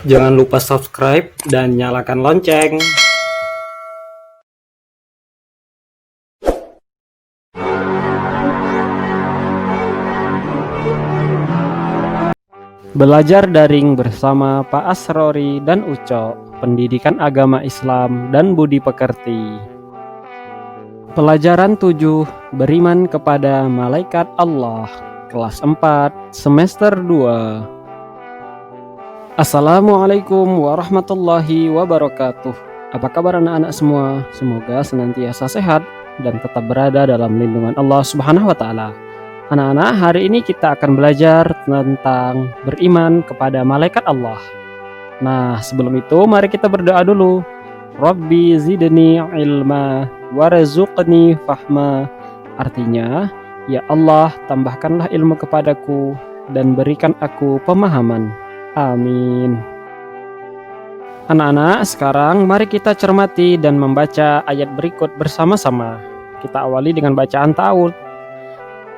Jangan lupa subscribe dan nyalakan lonceng. Belajar daring bersama Pak Asrori dan Uco, Pendidikan Agama Islam dan Budi Pekerti. Pelajaran 7, Beriman kepada Malaikat Allah, kelas 4, semester 2. Assalamualaikum warahmatullahi wabarakatuh. Apa kabar anak-anak semua? Semoga senantiasa sehat dan tetap berada dalam lindungan Allah Subhanahu wa Ta'ala. Anak-anak, hari ini kita akan belajar tentang beriman kepada malaikat Allah. Nah, sebelum itu mari kita berdoa dulu. Rabbi zidni ilma warzuqni fahma. Artinya, ya Allah, tambahkanlah ilmu kepadaku dan berikan aku pemahaman. Amin. Anak-anak, sekarang mari kita cermati dan membaca ayat berikut bersama-sama. Kita awali dengan bacaan ta'awudz.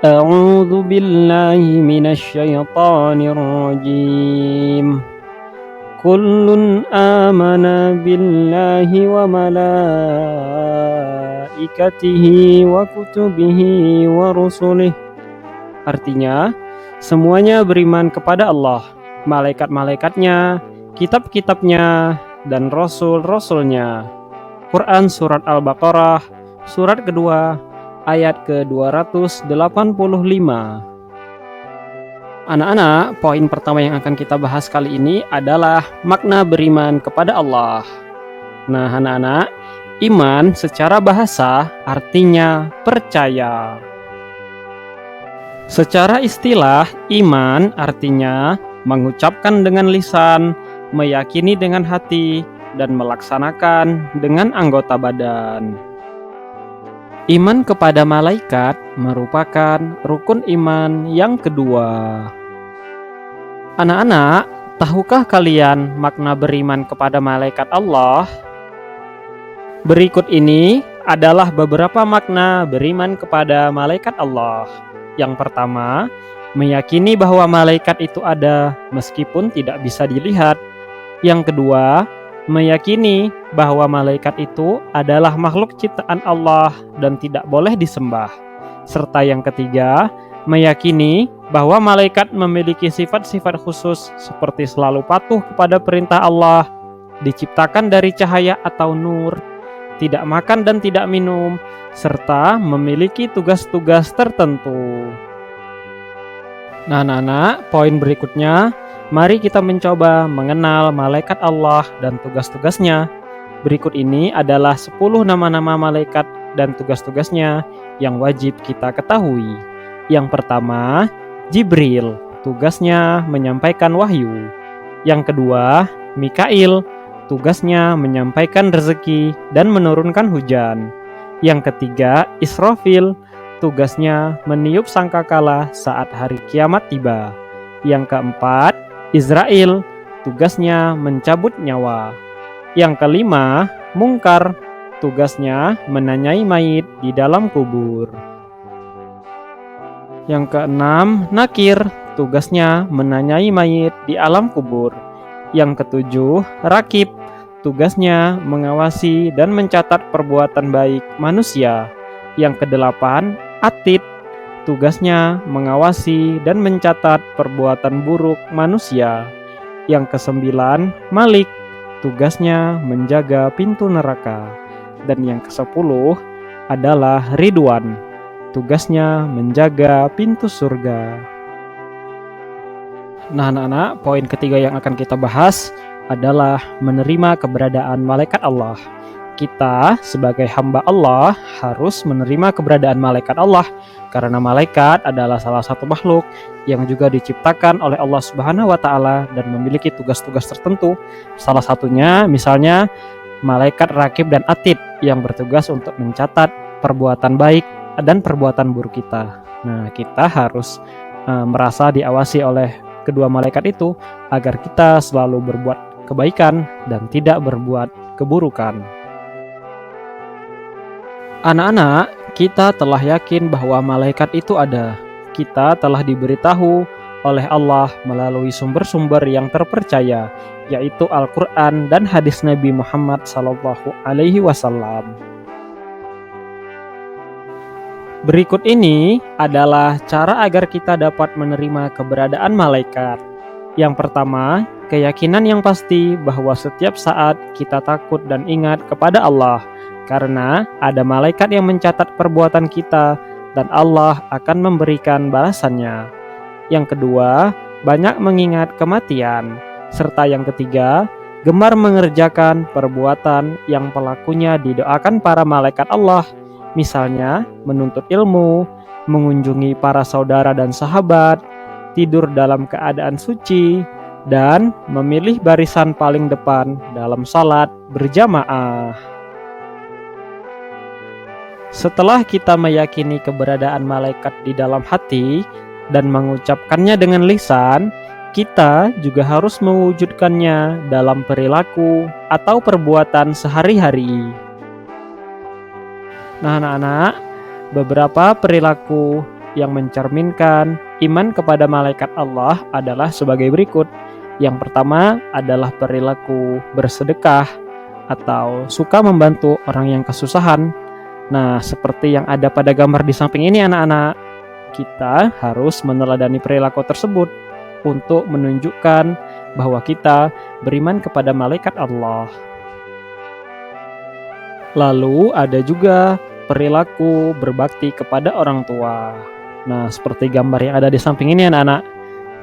A'udzu billahi minasyaitonir rajim. Kullun amana billahi wa malaikatihi wa kutubihi wa rusulihi. Artinya, semuanya beriman kepada Allah, malaikat-malaikatnya, kitab-kitabnya, dan rasul-rasulnya. Quran Surat Al-Baqarah, surat kedua, ayat ke-285. Anak-anak, poin pertama yang akan kita bahas kali ini adalah makna beriman kepada Allah. Nah, anak-anak, iman secara bahasa artinya percaya. Secara istilah, iman artinya mengucapkan dengan lisan, meyakini dengan hati, dan melaksanakan dengan anggota badan. Iman kepada malaikat merupakan rukun iman yang kedua. Anak-anak, tahukah kalian makna beriman kepada malaikat Allah? Berikut ini adalah beberapa makna beriman kepada malaikat Allah. Yang pertama, meyakini bahwa malaikat itu ada meskipun tidak bisa dilihat. Yang kedua, meyakini bahwa malaikat itu adalah makhluk ciptaan Allah dan tidak boleh disembah. Serta yang ketiga, meyakini bahwa malaikat memiliki sifat-sifat khusus seperti selalu patuh kepada perintah Allah, diciptakan dari cahaya atau nur, tidak makan dan tidak minum, serta memiliki tugas-tugas tertentu. Nah, anak-anak, poin berikutnya, mari kita mencoba mengenal malaikat Allah dan tugas-tugasnya. Berikut ini adalah 10 nama-nama malaikat dan tugas-tugasnya yang wajib kita ketahui. Yang pertama, Jibril, tugasnya menyampaikan wahyu. Yang kedua, Mikail, tugasnya menyampaikan rezeki dan menurunkan hujan. Yang ketiga, Israfil, tugasnya meniup sangkakala saat hari kiamat tiba. Yang keempat, Israel, tugasnya mencabut nyawa. Yang kelima, Mungkar, tugasnya menanyai mayit di dalam kubur. Yang keenam, Nakir, tugasnya menanyai mayit di alam kubur. Yang ketujuh, Rakib, tugasnya mengawasi dan mencatat perbuatan baik manusia. Yang kedelapan, Atid, tugasnya mengawasi dan mencatat perbuatan buruk manusia. Yang kesembilan, Malik, tugasnya menjaga pintu neraka. Dan yang ke-10 adalah Ridwan, tugasnya menjaga pintu surga. Nah, anak-anak, poin ketiga yang akan kita bahas adalah menerima keberadaan malaikat Allah. Kita sebagai hamba Allah harus menerima keberadaan malaikat Allah karena malaikat adalah salah satu makhluk yang juga diciptakan oleh Allah Subhanahu wa Ta'ala dan memiliki tugas-tugas tertentu. Salah satunya misalnya malaikat Rakib dan Atid yang bertugas untuk mencatat perbuatan baik dan perbuatan buruk kita. Nah, kita harus merasa diawasi oleh kedua malaikat itu agar kita selalu berbuat kebaikan dan tidak berbuat keburukan. Anak-anak, kita telah yakin bahwa malaikat itu ada. Kita telah diberitahu oleh Allah melalui sumber-sumber yang terpercaya, yaitu Al-Quran dan hadis Nabi Muhammad SAW. Berikut ini adalah cara agar kita dapat menerima keberadaan malaikat. Yang pertama, keyakinan yang pasti bahwa setiap saat kita takut dan ingat kepada Allah, karena ada malaikat yang mencatat perbuatan kita dan Allah akan memberikan balasannya. Yang kedua, banyak mengingat kematian. Serta yang ketiga, gemar mengerjakan perbuatan yang pelakunya didoakan para malaikat Allah. Misalnya, menuntut ilmu, mengunjungi para saudara dan sahabat, tidur dalam keadaan suci, dan memilih barisan paling depan dalam salat berjamaah. Setelah kita meyakini keberadaan malaikat di dalam hati dan mengucapkannya dengan lisan, kita juga harus mewujudkannya dalam perilaku atau perbuatan sehari-hari. Nah, anak-anak, beberapa perilaku yang mencerminkan iman kepada malaikat Allah adalah sebagai berikut. Yang pertama adalah perilaku bersedekah atau suka membantu orang yang kesusahan. Nah, seperti yang ada pada gambar di samping ini, anak-anak, kita harus meneladani perilaku tersebut untuk menunjukkan bahwa kita beriman kepada malaikat Allah. Lalu ada juga perilaku berbakti kepada orang tua. Nah, seperti gambar yang ada di samping ini, anak-anak,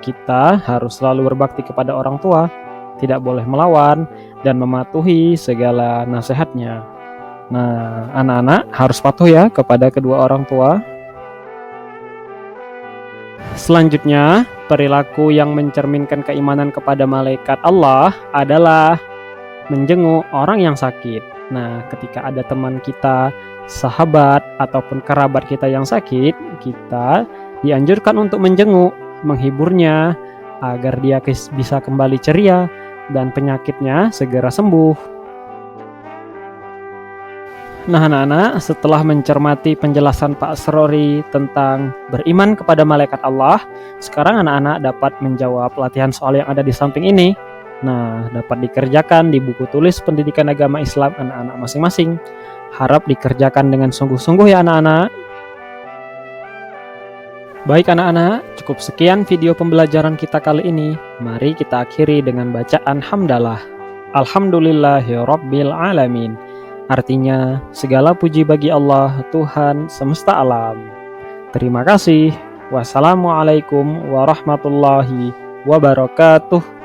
kita harus selalu berbakti kepada orang tua, tidak boleh melawan dan mematuhi segala nasihatnya. Nah, anak-anak harus patuh ya kepada kedua orang tua. Selanjutnya, perilaku yang mencerminkan keimanan kepada malaikat Allah adalah menjenguk orang yang sakit. Nah, ketika ada teman kita, sahabat, ataupun kerabat kita yang sakit, kita dianjurkan untuk menjenguk, menghiburnya, agar dia bisa kembali ceria dan penyakitnya segera sembuh. Nah, anak-anak, setelah mencermati penjelasan Pak Asrori tentang beriman kepada malaikat Allah, sekarang anak-anak dapat menjawab latihan soal yang ada di samping ini. Nah, dapat dikerjakan di buku tulis pendidikan agama Islam anak-anak masing-masing. Harap dikerjakan dengan sungguh-sungguh ya anak-anak. Baik anak-anak, cukup sekian video pembelajaran kita kali ini. Mari kita akhiri dengan bacaan hamdalah. Alhamdulillahirabbil alamin. Artinya, segala puji bagi Allah, Tuhan semesta alam. Terima kasih. Wassalamualaikum warahmatullahi wabarakatuh.